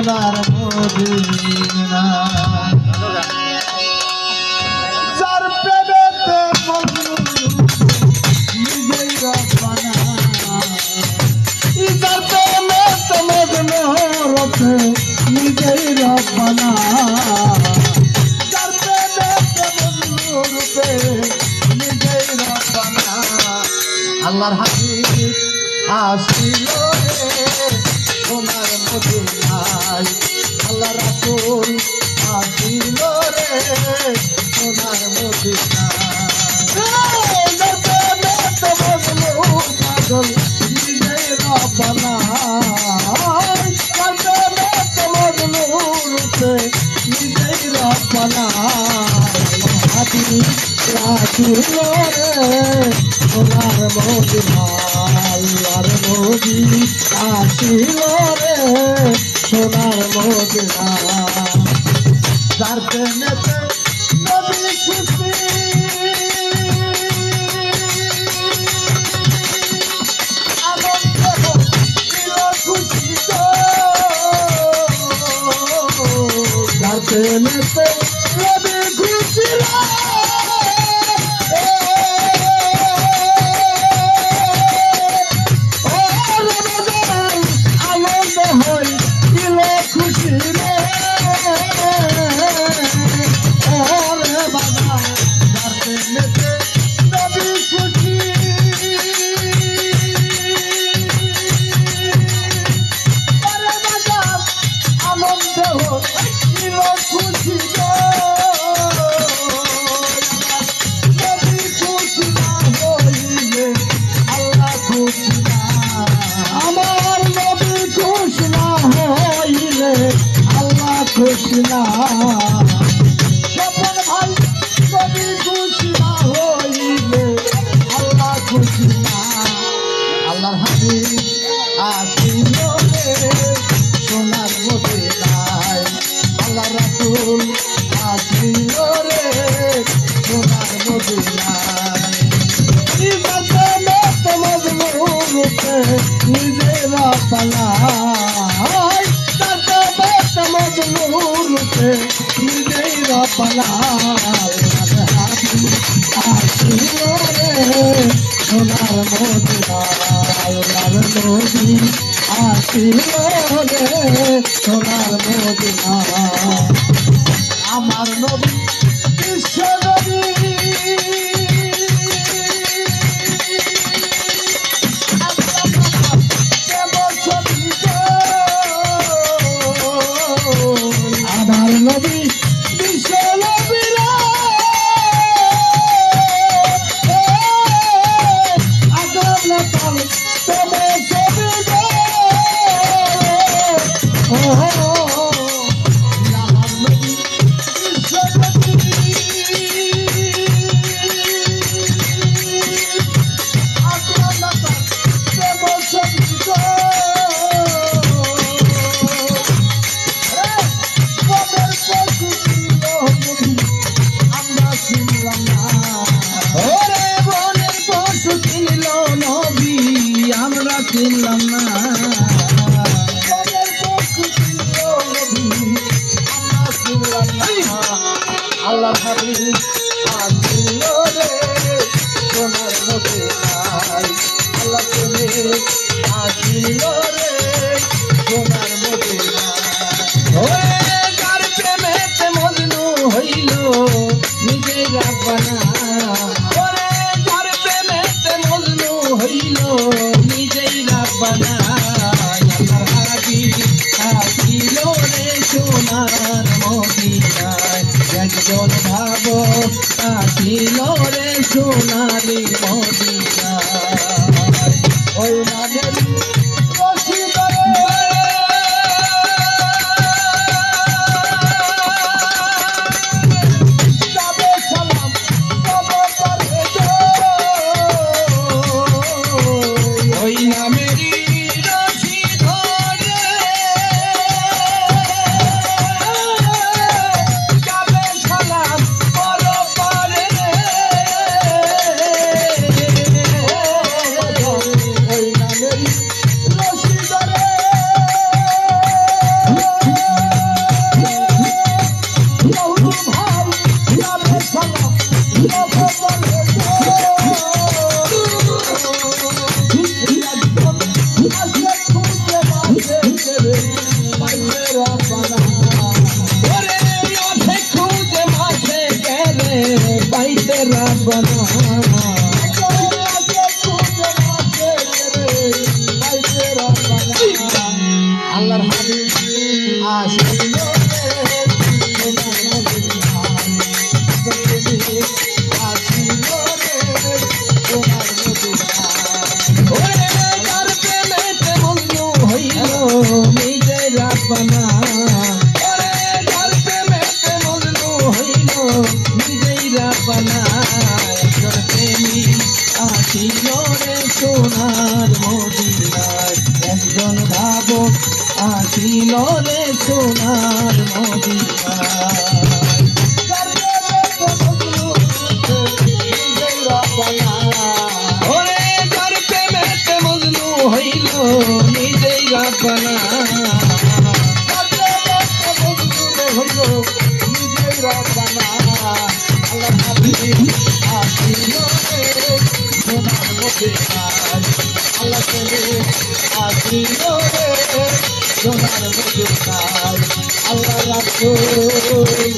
সোনার মদিনা যার প্রেমেতে মজনু নিজেই রব্বানা যার প্রেমেতে মজনু রূপে নিজেই রব্বানা যার প্রেমেতে মজনু রূপে নিজেই রব্বানা আল্লাহর হাবিব আসিল রে সোনার মদিনায় আল্লাহ রাসূল আসিল রে সোনার মদিনায় পাগল নিজেই রব্বানা রূপে নিজেই রব্বানা হাবিব আসিল রে সোনার মদিনায় আল্লাহর নবী আসিল রে সোনার মদিনা যার প্রেমেতে নবী খুশি আনন্দ দিল খুশি যার প্রেমেতে নবী খুশি খুশি না স্বপন ভাই নবী খুশি না হইলে আল্লাহ খুশি না আল্লাহর হাবিব আসিল রে সোনার মদিনায় আল্লাহ রাসূল আসিল রে সোনার মদিনায় নিজে রব্বানা নিজেই রব্বানা আসিল রে সোনার মদিনায় নবী আসিল রে সোনার মদিনা আমার নবী বিশ্ব নবী নবী বিশ্ব নবীরা আদম লতাল তবে ছবি গো আমার নবী বিশ্ব নবী আদম লতাল তবে ছবি গো আমরা চিনলাম না আল্লাহ হাবিব আসিল রে সোনার মদিনায় আল্লাহ তুমি আসিল রে সোনার মদিনায় যার প্রেমেতে মজনু হইল নিজেই রব্বানা যার প্রেমেতে মজনু হইল নিজেই রব্বানা আল্লাহর হাবিব আসিল রে সোনার মদিনায় একজন ভাব আসিল রে সোনালি মদিনায় ওই নামের আসিল রে সোনার মদিনায় আসিল রে সোনার মদিনায় ওরে যার প্রেমেতে মজনু হইল নিজের আপনা ওরে যার প্রেমেতে মজনু হইল নিজের আপনা একজন প্রেমী আসিল রে সোনার মদিনায় একজন ভাবক আসিল রে সোনার মদিনায় ওরে যার প্রেমেতে মজনু হইল নিজেই রাব্বানা আসিল রে সোনার মদিনায় আল্লাহ আসিল রে সোনার মদিনায় আল্লাহ রাসূল